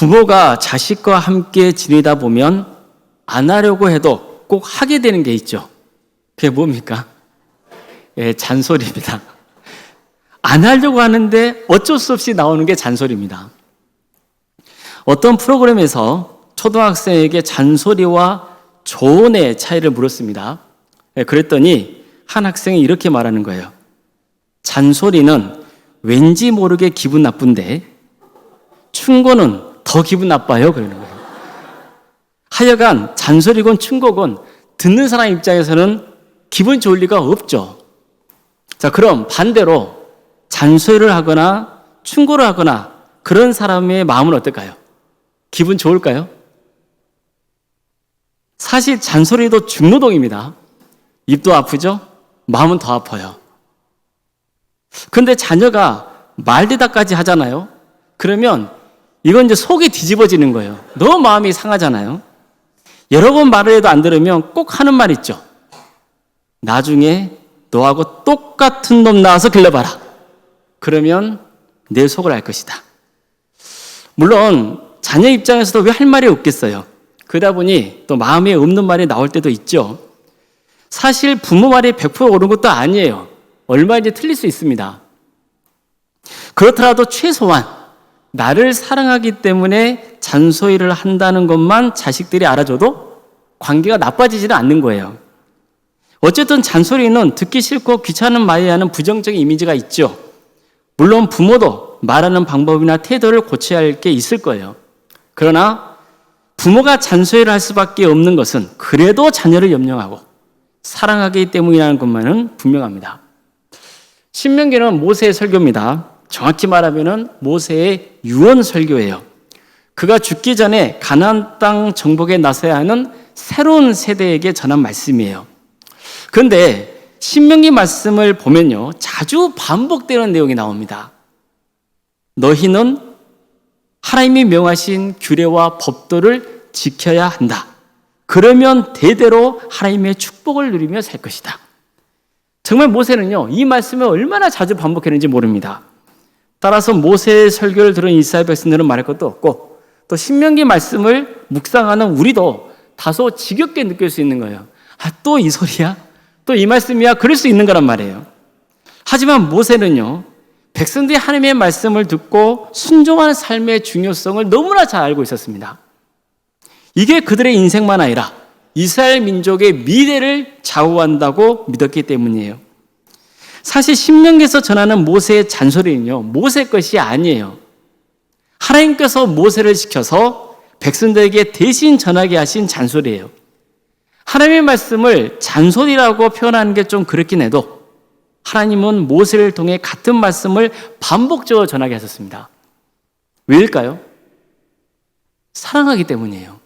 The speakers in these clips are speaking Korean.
부모가 자식과 함께 지내다 보면 안 하려고 해도 꼭 하게 되는 게 있죠. 그게 뭡니까? 예, 잔소리입니다. 안 하려고 하는데 어쩔 수 없이 나오는 게 잔소리입니다. 어떤 프로그램에서 초등학생에게 잔소리와 조언의 차이를 물었습니다. 예, 그랬더니 한 학생이 이렇게 말하는 거예요. 잔소리는 왠지 모르게 기분 나쁜데 충고는 더 기분 나빠요. 그러는 거예요. 하여간 잔소리건 충고건 듣는 사람 입장에서는 기분 좋을 리가 없죠. 자, 그럼 반대로 잔소리를 하거나 충고를 하거나 그런 사람의 마음은 어떨까요? 기분 좋을까요? 사실 잔소리도 중노동입니다. 입도 아프죠? 마음은 더 아파요. 근데 자녀가 말대답까지 하잖아요. 그러면 이건 이제 속이 뒤집어지는 거예요. 너무 마음이 상하잖아요. 여러 번 말을 해도 안 들으면 꼭 하는 말 있죠. 나중에 너하고 똑같은 놈 나와서 길러봐라. 그러면 내 속을 알 것이다. 물론 자녀 입장에서도 왜 할 말이 없겠어요. 그러다 보니 또 마음에 없는 말이 나올 때도 있죠. 사실 부모 말이 100% 옳은 것도 아니에요. 얼마든지 틀릴 수 있습니다. 그렇더라도 최소한 나를 사랑하기 때문에 잔소리를 한다는 것만 자식들이 알아줘도 관계가 나빠지지는 않는 거예요. 어쨌든 잔소리는 듣기 싫고 귀찮은 말이라는 부정적인 이미지가 있죠. 물론 부모도 말하는 방법이나 태도를 고쳐야 할 게 있을 거예요. 그러나 부모가 잔소리를 할 수밖에 없는 것은 그래도 자녀를 염려하고 사랑하기 때문이라는 것만은 분명합니다. 신명기는 모세의 설교입니다. 정확히 말하면 모세의 유언 설교예요. 그가 죽기 전에 가나안 땅 정복에 나서야 하는 새로운 세대에게 전한 말씀이에요. 그런데 신명기 말씀을 보면요, 자주 반복되는 내용이 나옵니다. 너희는 하나님이 명하신 규례와 법도를 지켜야 한다. 그러면 대대로 하나님의 축복을 누리며 살 것이다. 정말 모세는요, 이 말씀을 얼마나 자주 반복했는지 모릅니다. 따라서 모세의 설교를 들은 이스라엘 백성들은 말할 것도 없고 또 신명기 말씀을 묵상하는 우리도 다소 지겹게 느낄 수 있는 거예요. 아, 또 이 소리야? 또 이 말씀이야? 그럴 수 있는 거란 말이에요. 하지만 모세는요, 백성들이 하나님의 말씀을 듣고 순종하는 삶의 중요성을 너무나 잘 알고 있었습니다. 이게 그들의 인생만 아니라 이스라엘 민족의 미래를 좌우한다고 믿었기 때문이에요. 사실 신명기에서 전하는 모세의 잔소리는요, 모세 것이 아니에요. 하나님께서 모세를 시켜서 백성들에게 대신 전하게 하신 잔소리예요. 하나님의 말씀을 잔소리라고 표현하는 게 좀 그렇긴 해도 하나님은 모세를 통해 같은 말씀을 반복적으로 전하게 하셨습니다. 왜일까요? 사랑하기 때문이에요.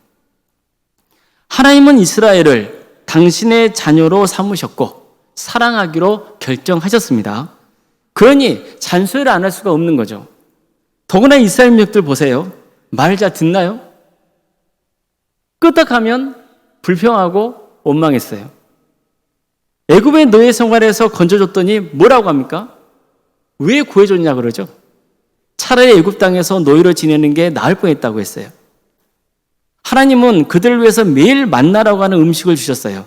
하나님은 이스라엘을 당신의 자녀로 삼으셨고 사랑하기로 결정하셨습니다. 그러니 잔소리를 안 할 수가 없는 거죠. 더구나 이스라엘 민족들 보세요. 말 잘 듣나요? 끄떡하면 불평하고 원망했어요. 애굽의 노예 생활에서 건져줬더니 뭐라고 합니까? 왜 구해줬냐 그러죠? 차라리 애굽 땅에서 노예로 지내는 게 나을 뻔했다고 했어요. 하나님은 그들을 위해서 매일 만나라고 하는 음식을 주셨어요.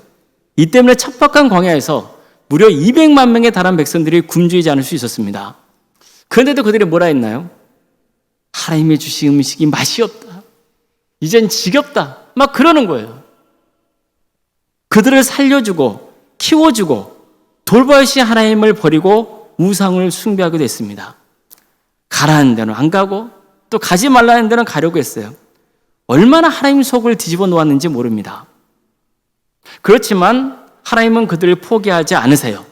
이 때문에 척박한 광야에서 무려 200만 명에 달한 백성들이 굶주리지 않을 수 있었습니다. 그런데도 그들이 뭐라 했나요? 하나님이 주신 음식이 맛이 없다. 이젠 지겹다. 막 그러는 거예요. 그들을 살려주고 키워주고 돌보신 하나님을 버리고 우상을 숭배하기도 했습니다. 가라는 데는 안 가고 또 가지 말라는 데는 가려고 했어요. 얼마나 하나님 속을 뒤집어 놓았는지 모릅니다. 그렇지만 하나님은 그들을 포기하지 않으세요.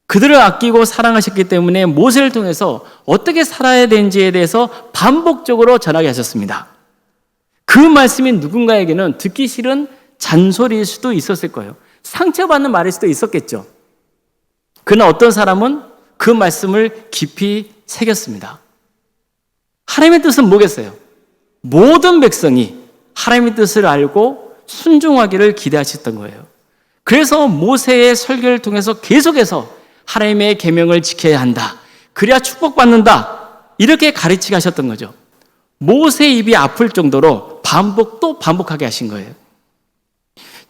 그들을 아끼고 사랑하셨기 때문에 모세를 통해서 어떻게 살아야 되는지에 대해서 반복적으로 전하게 하셨습니다. 그 말씀이 누군가에게는 듣기 싫은 잔소리일 수도 있었을 거예요. 상처받는 말일 수도 있었겠죠. 그러나 어떤 사람은 그 말씀을 깊이 새겼습니다. 하나님의 뜻은 뭐겠어요? 모든 백성이 하나님의 뜻을 알고 순종하기를 기대하셨던 거예요. 그래서 모세의 설교를 통해서 계속해서 하나님의 계명을 지켜야 한다. 그래야 축복받는다. 이렇게 가르치게 하셨던 거죠. 모세의 입이 아플 정도로 또 반복하게 하신 거예요.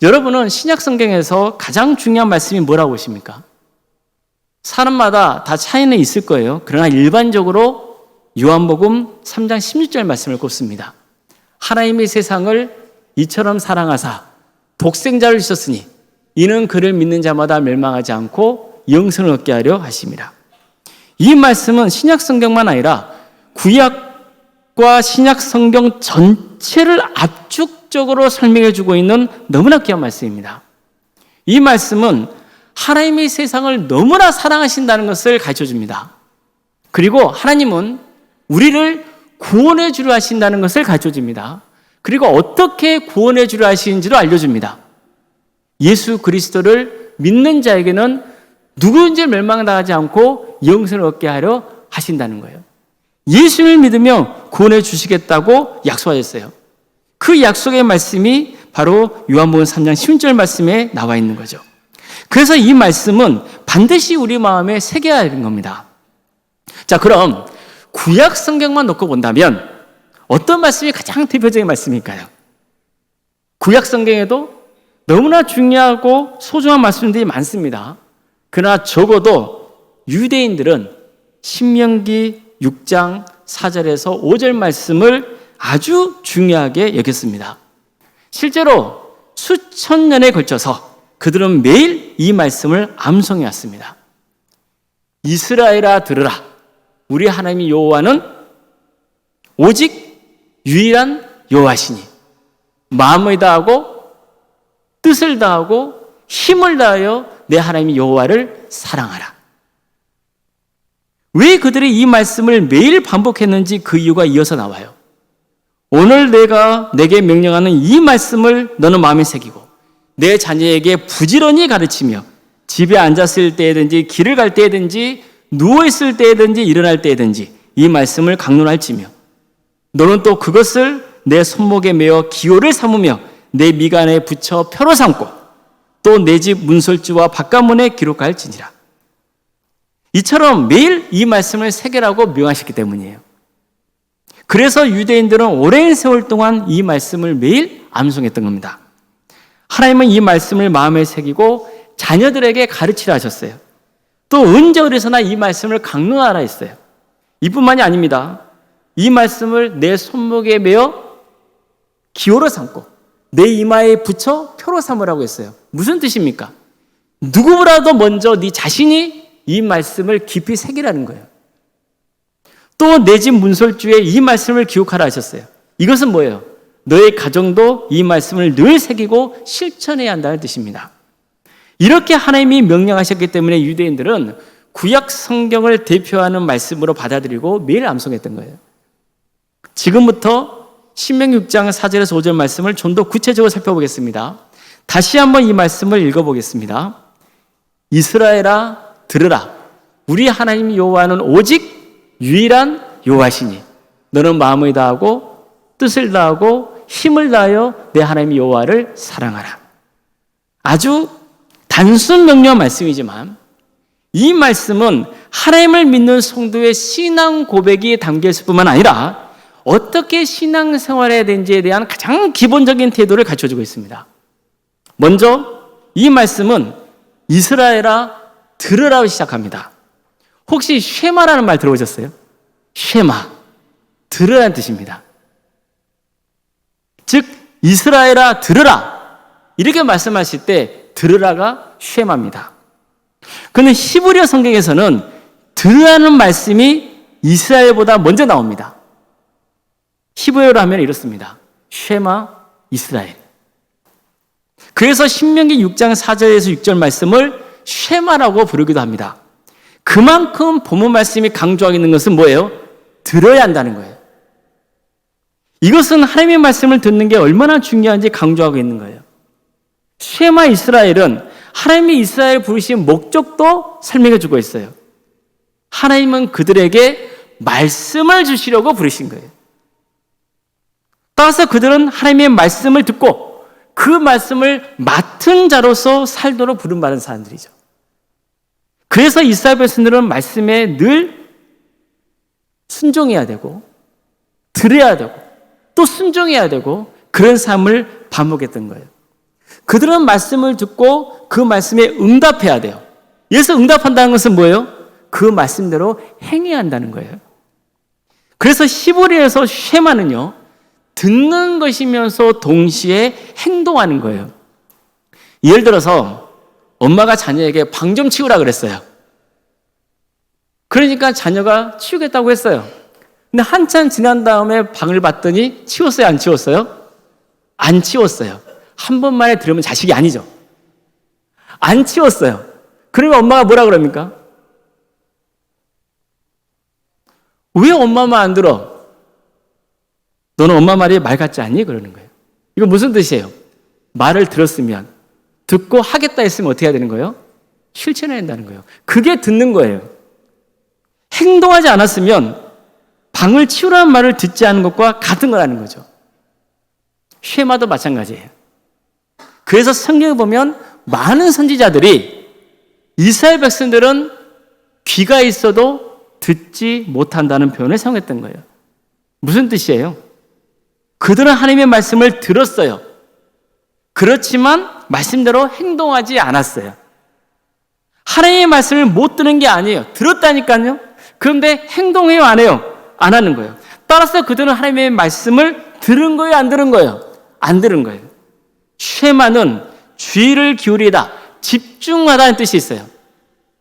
여러분은 신약 성경에서 가장 중요한 말씀이 뭐라고 보십니까? 사람마다 다 차이는 있을 거예요. 그러나 일반적으로 요한복음 3장 16절 말씀을 꼽습니다. 하나님이 세상을 이처럼 사랑하사 독생자를 주셨으니 이는 그를 믿는 자마다 멸망하지 않고 영생을 얻게 하려 하심이라. 이 말씀은 신약 성경만 아니라 구약과 신약 성경 전체를 압축적으로 설명해 주고 있는 너무나 귀한 말씀입니다. 이 말씀은 하나님이 세상을 너무나 사랑하신다는 것을 가르쳐 줍니다. 그리고 하나님은 우리를 구원해 주려 하신다는 것을 가르쳐 줍니다. 그리고 어떻게 구원해 주려 하시는지도 알려줍니다. 예수 그리스도를 믿는 자에게는 누구든지 멸망당하지 않고 영생을 얻게 하려 하신다는 거예요. 예수를 믿으며 구원해 주시겠다고 약속하셨어요. 그 약속의 말씀이 바로 요한복음 3장 10절 말씀에 나와 있는 거죠. 그래서 이 말씀은 반드시 우리 마음에 새겨야 하는 겁니다. 자, 그럼 구약 성경만 놓고 본다면 어떤 말씀이 가장 대표적인 말씀일까요? 구약 성경에도 너무나 중요하고 소중한 말씀들이 많습니다. 그러나 적어도 유대인들은 신명기 6장 4절에서 5절 말씀을 아주 중요하게 여겼습니다. 실제로 수천 년에 걸쳐서 그들은 매일 이 말씀을 암송해 왔습니다. 이스라엘아 들으라. 우리 하나님 여호와는 오직 유일한 여호와시니 마음을 다하고 뜻을 다하고 힘을 다하여 내 하나님 여호와를 사랑하라. 왜 그들이 이 말씀을 매일 반복했는지 그 이유가 이어서 나와요. 오늘 내가 내게 명령하는 이 말씀을 너는 마음에 새기고 내 자녀에게 부지런히 가르치며 집에 앉았을 때든지 길을 갈 때든지 누워있을 때든지 일어날 때든지 이 말씀을 강론할지며 너는 또 그것을 내 손목에 메어 기호를 삼으며 내 미간에 붙여 표로 삼고 또 내 집 문설주와 바깥문에 기록할지니라. 이처럼 매일 이 말씀을 새기라고 명하셨기 때문이에요. 그래서 유대인들은 오랜 세월 동안 이 말씀을 매일 암송했던 겁니다. 하나님은 이 말씀을 마음에 새기고 자녀들에게 가르치라 하셨어요. 또 언제 어디서나 이 말씀을 강론하라 했어요. 이뿐만이 아닙니다. 이 말씀을 내 손목에 메어 기호로 삼고 내 이마에 붙여 표로 삼으라고 했어요. 무슨 뜻입니까? 누구보다도 먼저 네 자신이 이 말씀을 깊이 새기라는 거예요. 또 내 집 문설주에 이 말씀을 기록하라 하셨어요. 이것은 뭐예요? 너의 가정도 이 말씀을 늘 새기고 실천해야 한다는 뜻입니다. 이렇게 하나님이 명령하셨기 때문에 유대인들은 구약 성경을 대표하는 말씀으로 받아들이고 매일 암송했던 거예요. 지금부터 신명기 6장 4절에서 5절 말씀을 좀 더 구체적으로 살펴보겠습니다. 다시 한번 이 말씀을 읽어보겠습니다. 이스라엘아 들으라. 우리 하나님 여호와는 오직 유일한 여호와시니 너는 마음을 다하고 뜻을 다하고 힘을 다하여 내 하나님 여호와를 사랑하라. 아주 단순 명령 말씀이지만 이 말씀은 하나님을 믿는 성도의 신앙 고백이 담겨 있을 뿐만 아니라 어떻게 신앙생활해야 되는지에 대한 가장 기본적인 태도를 갖춰주고 있습니다. 먼저 이 말씀은 이스라엘아 들으라고 시작합니다. 혹시 쉐마라는 말 들어보셨어요? 쉐마, 들으라는 뜻입니다. 즉 이스라엘아 들으라 이렇게 말씀하실 때 들으라가 쉐마입니다. 그런데 히브리어 성경에서는 들으라는 말씀이 이스라엘보다 먼저 나옵니다. 히브리어로 하면 이렇습니다. 쉐마 이스라엘. 그래서 신명기 6장 4절에서 6절 말씀을 쉐마라고 부르기도 합니다. 그만큼 본문 말씀이 강조하고 있는 것은 뭐예요? 들어야 한다는 거예요. 이것은 하나님의 말씀을 듣는 게 얼마나 중요한지 강조하고 있는 거예요. 쉐마 이스라엘은 하나님이 이스라엘 부르신 목적도 설명해 주고 있어요. 하나님은 그들에게 말씀을 주시려고 부르신 거예요. 따라서 그들은 하나님의 말씀을 듣고 그 말씀을 맡은 자로서 살도록 부름받은 사람들이죠. 그래서 이스라엘 백성들은 말씀에 늘 순종해야 되고 들어야 되고 또 순종해야 되고 그런 삶을 반복했던 거예요. 그들은 말씀을 듣고 그 말씀에 응답해야 돼요. 여기서 응답한다는 것은 뭐예요? 그 말씀대로 행해야 한다는 거예요. 그래서 히브리에서 쉐마는요, 듣는 것이면서 동시에 행동하는 거예요. 예를 들어서 엄마가 자녀에게 방 좀 치우라 그랬어요. 그러니까 자녀가 치우겠다고 했어요. 근데 한참 지난 다음에 방을 봤더니 치웠어요, 안 치웠어요? 안 치웠어요. 한 번 만에 들으면 자식이 아니죠. 안 치웠어요. 그러면 엄마가 뭐라 그럽니까? 왜 엄마만 안 들어? 너는 엄마 말이 말 같지 않니? 그러는 거예요. 이거 무슨 뜻이에요? 말을 들었으면, 듣고 하겠다 했으면 어떻게 해야 되는 거예요? 실천해야 된다는 거예요. 그게 듣는 거예요. 행동하지 않았으면 방을 치우라는 말을 듣지 않은 것과 같은 거라는 거죠. 쉐마도 마찬가지예요. 그래서 성경에 보면 많은 선지자들이 이스라엘 백성들은 귀가 있어도 듣지 못한다는 표현을 사용했던 거예요. 무슨 뜻이에요? 그들은 하나님의 말씀을 들었어요. 그렇지만 말씀대로 행동하지 않았어요. 하나님의 말씀을 못 듣는 게 아니에요. 들었다니까요. 그런데 행동해요, 안 해요? 안 하는 거예요. 따라서 그들은 하나님의 말씀을 들은 거예요, 안 들은 거예요? 안 들은 거예요. 쉐마는 주의를 기울이다, 집중하다는 뜻이 있어요.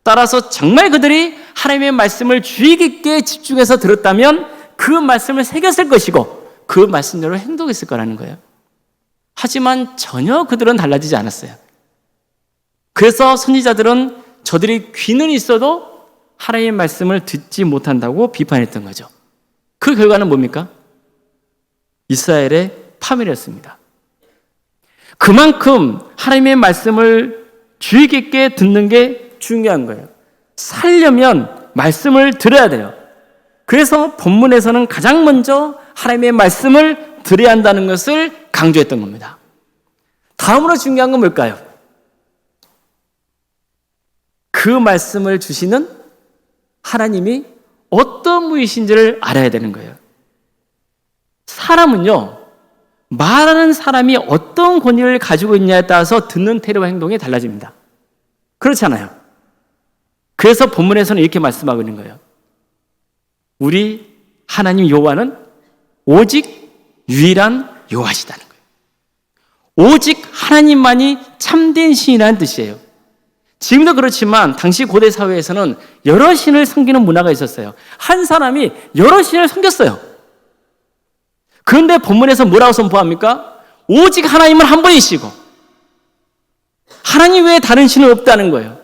따라서 정말 그들이 하나님의 말씀을 주의 깊게 집중해서 들었다면 그 말씀을 새겼을 것이고 그 말씀대로 행동했을 거라는 거예요. 하지만 전혀 그들은 달라지지 않았어요. 그래서 선지자들은 저들이 귀는 있어도 하나님의 말씀을 듣지 못한다고 비판했던 거죠. 그 결과는 뭡니까? 이스라엘의 파멸이었습니다. 그만큼 하나님의 말씀을 주의 깊게 듣는 게 중요한 거예요. 살려면 말씀을 들어야 돼요. 그래서 본문에서는 가장 먼저 하나님의 말씀을 들어야 한다는 것을 강조했던 겁니다. 다음으로 중요한 건 뭘까요? 그 말씀을 주시는 하나님이 어떤 분이신지를 알아야 되는 거예요. 사람은요, 말하는 사람이 어떤 권위를 가지고 있냐에 따라서 듣는 태도와 행동이 달라집니다. 그렇잖아요. 그래서 본문에서는 이렇게 말씀하고 있는 거예요. 우리 하나님 여호와는 오직 유일한 여호와시다는 거예요. 오직 하나님만이 참된 신이라는 뜻이에요. 지금도 그렇지만 당시 고대 사회에서는 여러 신을 섬기는 문화가 있었어요. 한 사람이 여러 신을 섬겼어요. 그런데 본문에서 뭐라고 선포합니까? 오직 하나님은 한 분이시고 하나님 외에 다른 신은 없다는 거예요.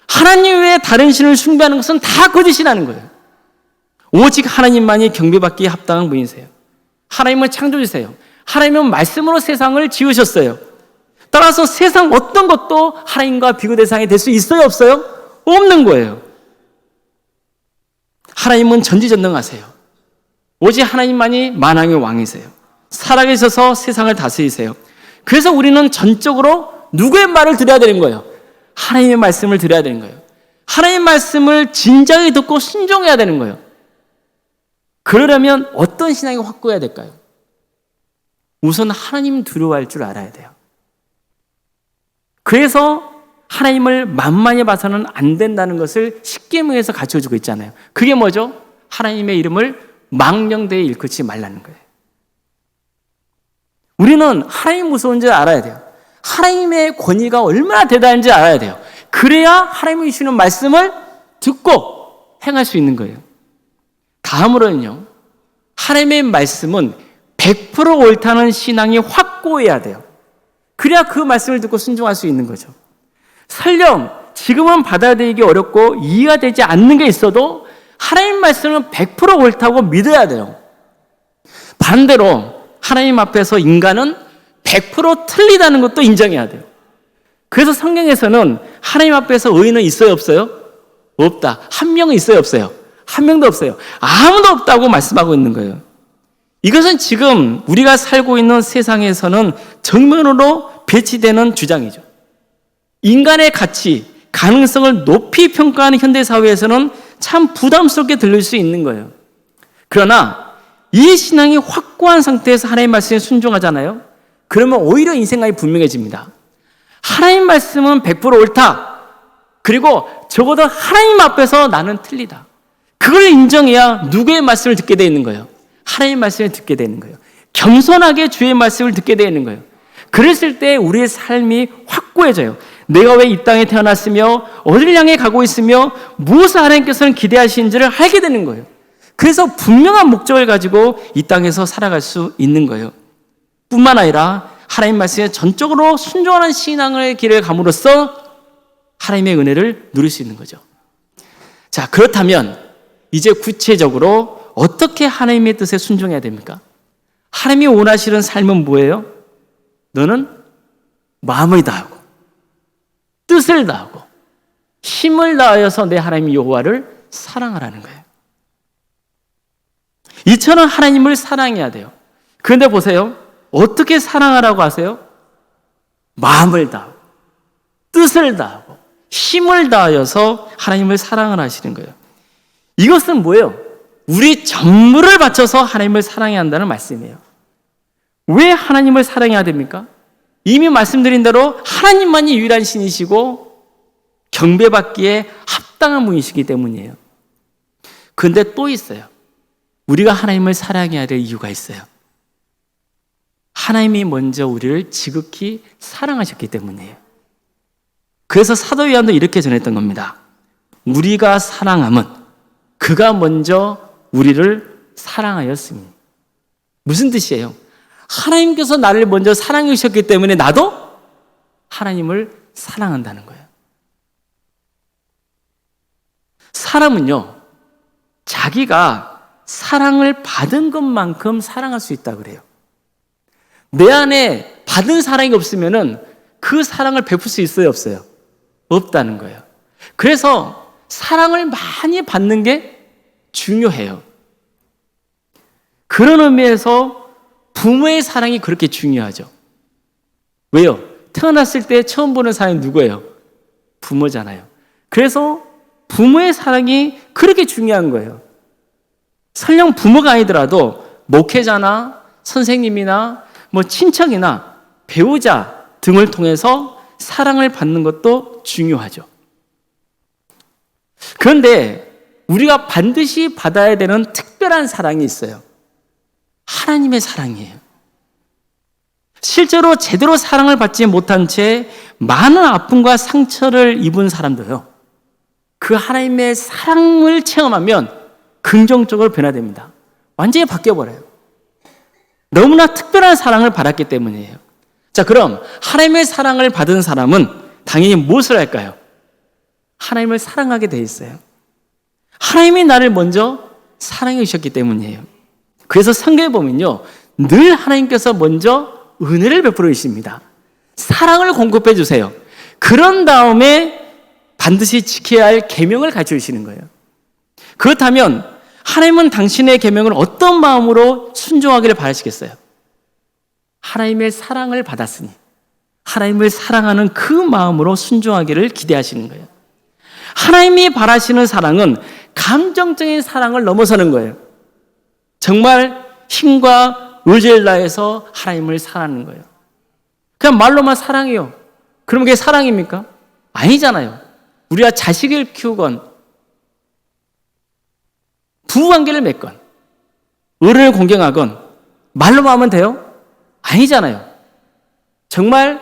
하나님 외에 다른 신을 숭배하는 것은 다 거짓이라는 거예요. 오직 하나님만이 경배받기에 합당한 분이세요. 하나님은 창조주세요. 하나님은 말씀으로 세상을 지으셨어요. 따라서 세상 어떤 것도 하나님과 비교 대상이 될 수 있어요, 없어요? 없는 거예요. 하나님은 전지전능하세요. 오직 하나님만이 만왕의 왕이세요. 살아계셔서 세상을 다스리세요. 그래서 우리는 전적으로 누구의 말을 들어야 되는 거예요? 하나님의 말씀을 들어야 되는 거예요. 하나님의 말씀을 진작에 듣고 순종해야 되는 거예요. 그러려면 어떤 신앙이 확고해야 될까요? 우선 하나님 두려워할 줄 알아야 돼요. 그래서 하나님을 만만히 봐서는 안 된다는 것을 십계명에서 가르쳐주고 있잖아요. 그게 뭐죠? 하나님의 이름을 망령되이 일컫지 말라는 거예요. 우리는 하나님 무서운 줄 알아야 돼요. 하나님의 권위가 얼마나 대단한지 알아야 돼요. 그래야 하나님이 주시는 말씀을 듣고 행할 수 있는 거예요. 다음으로는요, 하나님의 말씀은 100% 옳다는 신앙이 확고해야 돼요. 그래야 그 말씀을 듣고 순종할 수 있는 거죠. 설령 지금은 받아들이기 어렵고 이해가 되지 않는 게 있어도 하나님 말씀은 100% 옳다고 믿어야 돼요. 반대로 하나님 앞에서 인간은 100% 틀리다는 것도 인정해야 돼요. 그래서 성경에서는 하나님 앞에서 의인은 있어요, 없어요? 없다. 한 명은 있어요, 없어요? 한 명도 없어요. 아무도 없다고 말씀하고 있는 거예요. 이것은 지금 우리가 살고 있는 세상에서는 정면으로 배치되는 주장이죠. 인간의 가치, 가능성을 높이 평가하는 현대사회에서는 참 부담스럽게 들릴 수 있는 거예요. 그러나 이 신앙이 확고한 상태에서 하나님 말씀에 순종하잖아요. 그러면 오히려 인생관이 분명해집니다. 하나님 말씀은 100% 옳다. 그리고 적어도 하나님 앞에서 나는 틀리다. 그걸 인정해야 누구의 말씀을 듣게 되어 있는 거예요? 하나님 말씀을 듣게 되는 거예요. 겸손하게 주의 말씀을 듣게 되어 있는 거예요. 그랬을 때 우리의 삶이 확고해져요. 내가 왜 이 땅에 태어났으며 어디를 향해 가고 있으며 무엇을 하나님께서는 기대하시는지를 알게 되는 거예요. 그래서 분명한 목적을 가지고 이 땅에서 살아갈 수 있는 거예요. 뿐만 아니라 하나님 말씀에 전적으로 순종하는 신앙의 길을 감으로써 하나님의 은혜를 누릴 수 있는 거죠. 자, 그렇다면 이제 구체적으로 어떻게 하나님의 뜻에 순종해야 됩니까? 하나님이 원하시는 삶은 뭐예요? 너는 마음을 다하고 뜻을 다하고 힘을 다하여서 내 하나님 여호와를 사랑하라는 거예요. 이처럼 하나님을 사랑해야 돼요. 그런데 보세요. 어떻게 사랑하라고 하세요? 마음을 다하고 뜻을 다하고 힘을 다하여서 하나님을 사랑을 하시는 거예요. 이것은 뭐예요? 우리 전부를 바쳐서 하나님을 사랑해야 한다는 말씀이에요. 왜 하나님을 사랑해야 됩니까? 이미 말씀드린 대로 하나님만이 유일한 신이시고 경배받기에 합당한 분이시기 때문이에요. 그런데 또 있어요. 우리가 하나님을 사랑해야 될 이유가 있어요. 하나님이 먼저 우리를 지극히 사랑하셨기 때문이에요. 그래서 사도 요한도 이렇게 전했던 겁니다. 우리가 사랑함은 그가 먼저 우리를 사랑하였으니. 무슨 뜻이에요? 하나님께서 나를 먼저 사랑해 주셨기 때문에 나도 하나님을 사랑한다는 거예요. 사람은요, 자기가 사랑을 받은 것만큼 사랑할 수 있다 그래요. 내 안에 받은 사랑이 없으면은 그 사랑을 베풀 수 있어요, 없어요? 없다는 거예요. 그래서 사랑을 많이 받는 게 중요해요. 그런 의미에서 부모의 사랑이 그렇게 중요하죠. 왜요? 태어났을 때 처음 보는 사람이 누구예요? 부모잖아요. 그래서 부모의 사랑이 그렇게 중요한 거예요. 설령 부모가 아니더라도 목회자나 선생님이나 친척이나 배우자 등을 통해서 사랑을 받는 것도 중요하죠. 그런데 우리가 반드시 받아야 되는 특별한 사랑이 있어요. 하나님의 사랑이에요. 실제로 제대로 사랑을 받지 못한 채 많은 아픔과 상처를 입은 사람도요, 그 하나님의 사랑을 체험하면 긍정적으로 변화됩니다. 완전히 바뀌어버려요. 너무나 특별한 사랑을 받았기 때문이에요. 자, 그럼 하나님의 사랑을 받은 사람은 당연히 무엇을 할까요? 하나님을 사랑하게 돼 있어요. 하나님이 나를 먼저 사랑해 주셨기 때문이에요. 그래서 성경에 보면요, 늘 하나님께서 먼저 은혜를 베풀어 주십니다. 사랑을 공급해 주세요. 그런 다음에 반드시 지켜야 할 계명을 가르쳐 주시는 거예요. 그렇다면 하나님은 당신의 계명을 어떤 마음으로 순종하기를 바라시겠어요? 하나님의 사랑을 받았으니 하나님을 사랑하는 그 마음으로 순종하기를 기대하시는 거예요. 하나님이 바라시는 사랑은 감정적인 사랑을 넘어서는 거예요. 정말 힘과 의지를 다해서 하나님을 사랑하는 거예요. 그냥 말로만 사랑해요. 그럼 그게 사랑입니까? 아니잖아요. 우리가 자식을 키우건 부부관계를 맺건 어른을 공경하건 말로만 하면 돼요? 아니잖아요. 정말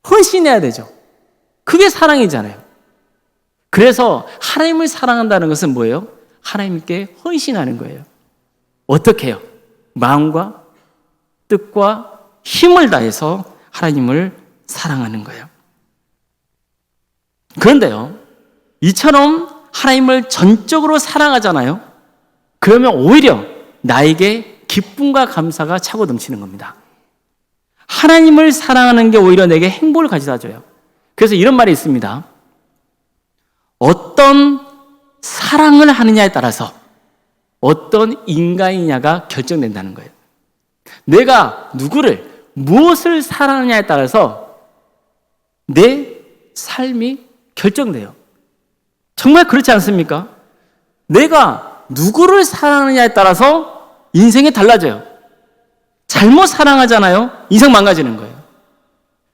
헌신해야 되죠. 그게 사랑이잖아요. 그래서 하나님을 사랑한다는 것은 뭐예요? 하나님께 헌신하는 거예요. 어떻게 해요? 마음과 뜻과 힘을 다해서 하나님을 사랑하는 거예요. 그런데요, 이처럼 하나님을 전적으로 사랑하잖아요. 그러면 오히려 나에게 기쁨과 감사가 차고 넘치는 겁니다. 하나님을 사랑하는 게 오히려 내게 행복을 가져다 줘요. 그래서 이런 말이 있습니다. 어떤 사랑을 하느냐에 따라서 어떤 인간이냐가 결정된다는 거예요. 내가 누구를, 무엇을 사랑하느냐에 따라서 내 삶이 결정돼요. 정말 그렇지 않습니까? 내가 누구를 사랑하느냐에 따라서 인생이 달라져요. 잘못 사랑하잖아요. 인생 망가지는 거예요.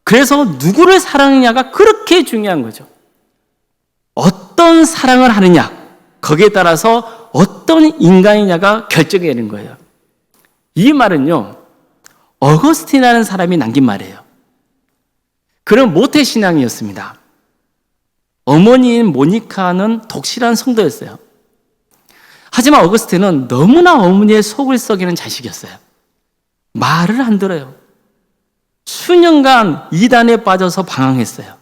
그래서 누구를 사랑하느냐가 그렇게 중요한 거죠. 어떤 사랑을 하느냐, 거기에 따라서 어떤 인간이냐가 결정이 되는 거예요. 이 말은요, 어거스틴이라는 사람이 남긴 말이에요. 그는 모태신앙이었습니다. 어머니인 모니카는 독실한 성도였어요. 하지만 어거스틴은 너무나 어머니의 속을 썩이는 자식이었어요. 말을 안 들어요. 수년간 이단에 빠져서 방황했어요.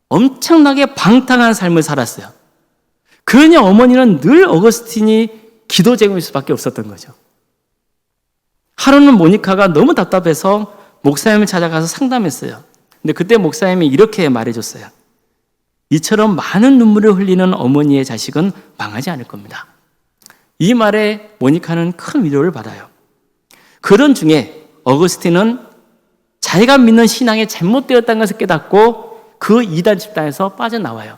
엄청나게 방탕한 삶을 살았어요. 그러니 어머니는 늘 어거스틴이 기도 제공일 수밖에 없었던 거죠. 하루는 모니카가 너무 답답해서 목사님을 찾아가서 상담했어요. 근데 그때 목사님이 이렇게 말해줬어요. 이처럼 많은 눈물을 흘리는 어머니의 자식은 망하지 않을 겁니다. 이 말에 모니카는 큰 위로를 받아요. 그런 중에 어거스틴은 자기가 믿는 신앙이 잘못되었다는 것을 깨닫고 그 이단 집단에서 빠져나와요.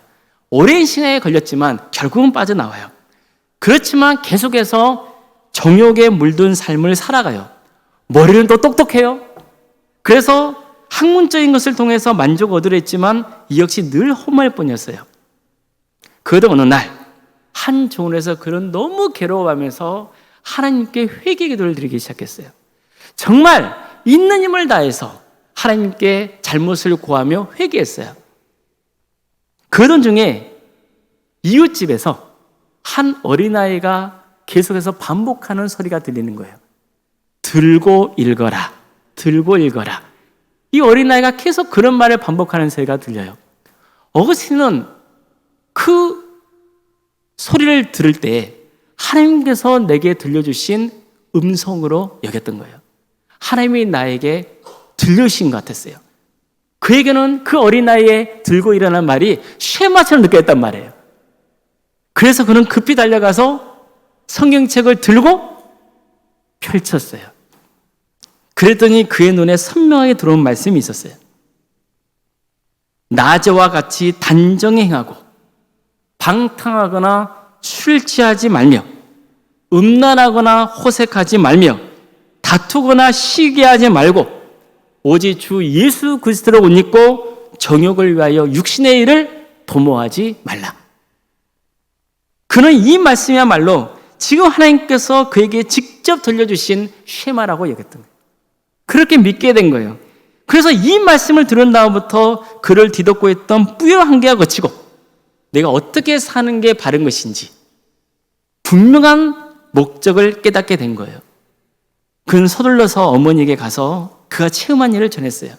오랜 시간에 걸렸지만 결국은 빠져나와요. 그렇지만 계속해서 정욕에 물든 삶을 살아가요. 머리는 또 똑똑해요. 그래서 학문적인 것을 통해서 만족을 얻으랬지만 이 역시 늘 험할 뿐이었어요. 그러다 어느 날 한 조언에서 그는 너무 괴로워하면서 하나님께 회개 기도를 드리기 시작했어요. 정말 있는 힘을 다해서 하나님께 잘못을 고하며 회개했어요. 그러던 중에 이웃집에서 한 어린아이가 계속해서 반복하는 소리가 들리는 거예요. 들고 읽어라, 들고 읽어라. 이 어린아이가 계속 그런 말을 반복하는 소리가 들려요. 어거스틴은 그 소리를 들을 때 하나님께서 내게 들려주신 음성으로 여겼던 거예요. 하나님이 나에게 들려주신 것 같았어요. 그에게는 그 어린아이의 들고 일어난 말이 쉐마처럼 느껴졌단 말이에요. 그래서 그는 급히 달려가서 성경책을 들고 펼쳤어요. 그랬더니 그의 눈에 선명하게 들어온 말씀이 있었어요. 낮에와 같이 단정히 행하고 방탕하거나 술 취하지 말며 음란하거나 호색하지 말며 다투거나 시기하지 말고 오직 주 예수 그리스도를 옷 입고 정욕을 위하여 육신의 일을 도모하지 말라. 그는 이 말씀이야말로 지금 하나님께서 그에게 직접 들려주신 쉐마라고 여겼던 거예요. 그렇게 믿게 된 거예요. 그래서 이 말씀을 들은 다음부터 그를 뒤덮고 있던 뿌연 한계가 거치고 내가 어떻게 사는 게 바른 것인지 분명한 목적을 깨닫게 된 거예요. 그는 서둘러서 어머니에게 가서 그가 체험한 일을 전했어요.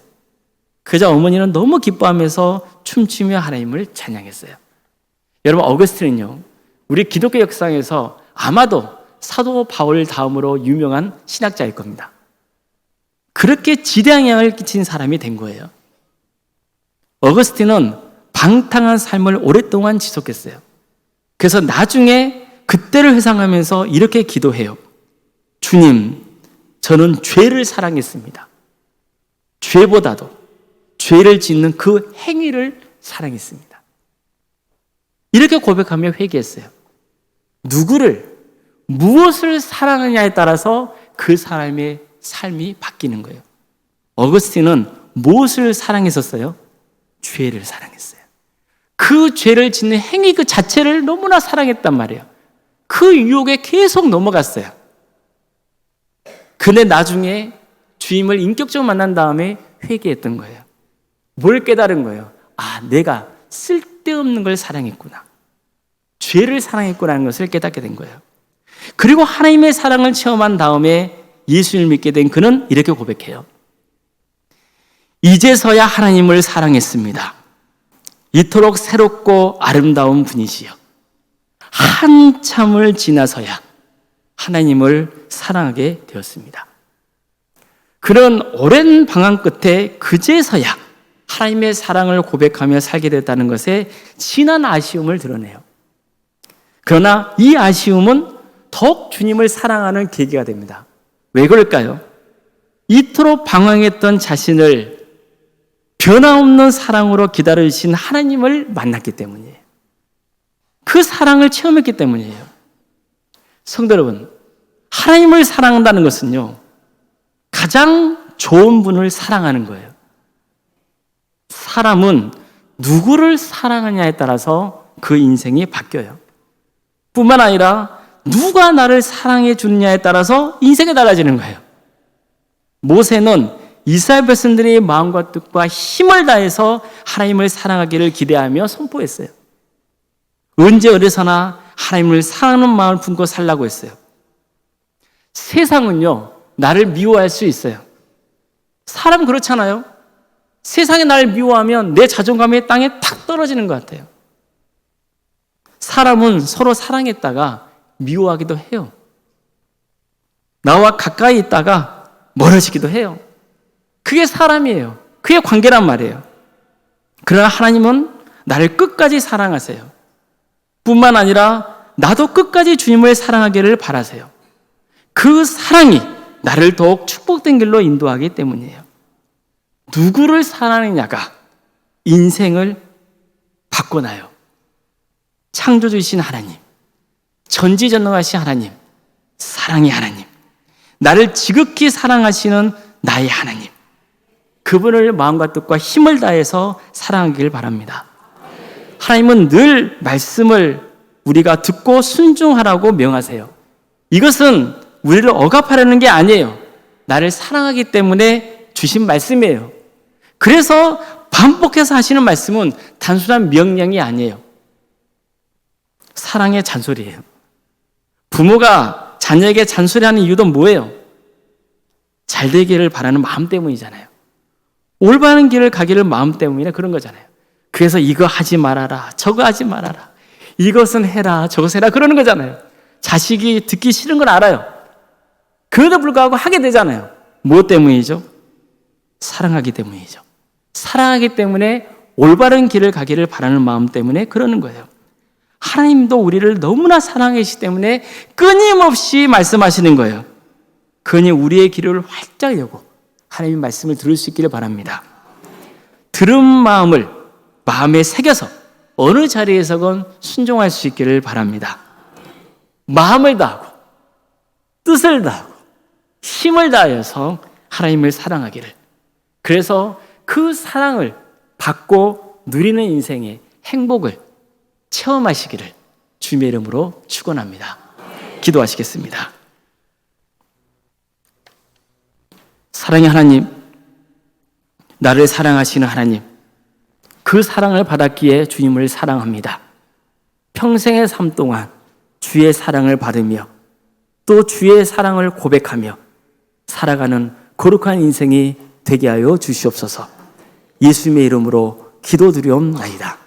그러자 어머니는 너무 기뻐하면서 춤추며 하나님을 찬양했어요. 여러분, 어거스틴은요, 우리 기독교 역사에서 아마도 사도 바울 다음으로 유명한 신학자일 겁니다. 그렇게 지대한 영향을 끼친 사람이 된 거예요. 어거스틴은 방탕한 삶을 오랫동안 지속했어요. 그래서 나중에 그때를 회상하면서 이렇게 기도해요. 주님, 저는 죄를 사랑했습니다. 죄보다도 죄를 짓는 그 행위를 사랑했습니다. 이렇게 고백하며 회개했어요. 누구를, 무엇을 사랑하느냐에 따라서 그 사람의 삶이 바뀌는 거예요. 어거스틴은 무엇을 사랑했었어요? 죄를 사랑했어요. 그 죄를 짓는 행위 그 자체를 너무나 사랑했단 말이에요. 그 유혹에 계속 넘어갔어요. 근데 나중에 주님을 인격적으로 만난 다음에 회개했던 거예요. 뭘 깨달은 거예요? 아, 내가 쓸데없는 걸 사랑했구나. 죄를 사랑했구나는 것을 깨닫게 된 거예요. 그리고 하나님의 사랑을 체험한 다음에 예수님을 믿게 된 그는 이렇게 고백해요. 이제서야 하나님을 사랑했습니다. 이토록 새롭고 아름다운 분이시여. 한참을 지나서야 하나님을 사랑하게 되었습니다. 그런 오랜 방황 끝에 그제서야 하나님의 사랑을 고백하며 살게 됐다는 것에 진한 아쉬움을 드러내요. 그러나 이 아쉬움은 더욱 주님을 사랑하는 계기가 됩니다. 왜 그럴까요? 이토록 방황했던 자신을 변함없는 사랑으로 기다려주신 하나님을 만났기 때문이에요. 그 사랑을 체험했기 때문이에요. 성도 여러분, 하나님을 사랑한다는 것은요, 가장 좋은 분을 사랑하는 거예요. 사람은 누구를 사랑하냐에 따라서 그 인생이 바뀌어요. 뿐만 아니라 누가 나를 사랑해 주느냐에 따라서 인생이 달라지는 거예요. 모세는 이스라엘 백성들의 마음과 뜻과 힘을 다해서 하나님을 사랑하기를 기대하며 선포했어요. 언제 어디서나 하나님을 사랑하는 마음을 품고 살라고 했어요. 세상은요, 나를 미워할 수 있어요. 사람 그렇잖아요. 세상이 나를 미워하면 내 자존감이 땅에 탁 떨어지는 것 같아요. 사람은 서로 사랑했다가 미워하기도 해요. 나와 가까이 있다가 멀어지기도 해요. 그게 사람이에요. 그게 관계란 말이에요. 그러나 하나님은 나를 끝까지 사랑하세요. 뿐만 아니라 나도 끝까지 주님을 사랑하기를 바라세요. 그 사랑이 나를 더욱 축복된 길로 인도하기 때문이에요. 누구를 사랑하느냐가 인생을 바꿔놔요. 창조주이신 하나님, 전지전능하신 하나님, 사랑의 하나님, 나를 지극히 사랑하시는 나의 하나님, 그분을 마음과 뜻과 힘을 다해서 사랑하길 바랍니다. 하나님은 늘 말씀을 우리가 듣고 순종하라고 명하세요. 이것은 우리를 억압하려는 게 아니에요. 나를 사랑하기 때문에 주신 말씀이에요. 그래서 반복해서 하시는 말씀은 단순한 명령이 아니에요. 사랑의 잔소리예요. 부모가 자녀에게 잔소리하는 이유도 뭐예요? 잘 되기를 바라는 마음 때문이잖아요. 올바른 길을 가기를 마음 때문이나 그런 거잖아요. 그래서 이거 하지 말아라, 저거 하지 말아라, 이것은 해라, 저것은 해라 그러는 거잖아요. 자식이 듣기 싫은 걸 알아요. 그래도 불구하고 하게 되잖아요. 무엇 때문이죠? 사랑하기 때문이죠. 사랑하기 때문에 올바른 길을 가기를 바라는 마음 때문에 그러는 거예요. 하나님도 우리를 너무나 사랑하시기 때문에 끊임없이 말씀하시는 거예요. 그러니 우리의 귀를 활짝 열고 하나님의 말씀을 들을 수 있기를 바랍니다. 들은 마음을 마음에 새겨서 어느 자리에서건 순종할 수 있기를 바랍니다. 마음을 다하고 뜻을 다하고 힘을 다해서 하나님을 사랑하기를, 그래서 그 사랑을 받고 누리는 인생의 행복을 체험하시기를 주님의 이름으로 축원합니다. 기도하시겠습니다. 사랑의 하나님, 나를 사랑하시는 하나님, 그 사랑을 받았기에 주님을 사랑합니다. 평생의 삶 동안 주의 사랑을 받으며 또 주의 사랑을 고백하며 살아가는 거룩한 인생이 되게 하여 주시옵소서. 예수님의 이름으로 기도드리옵나이다.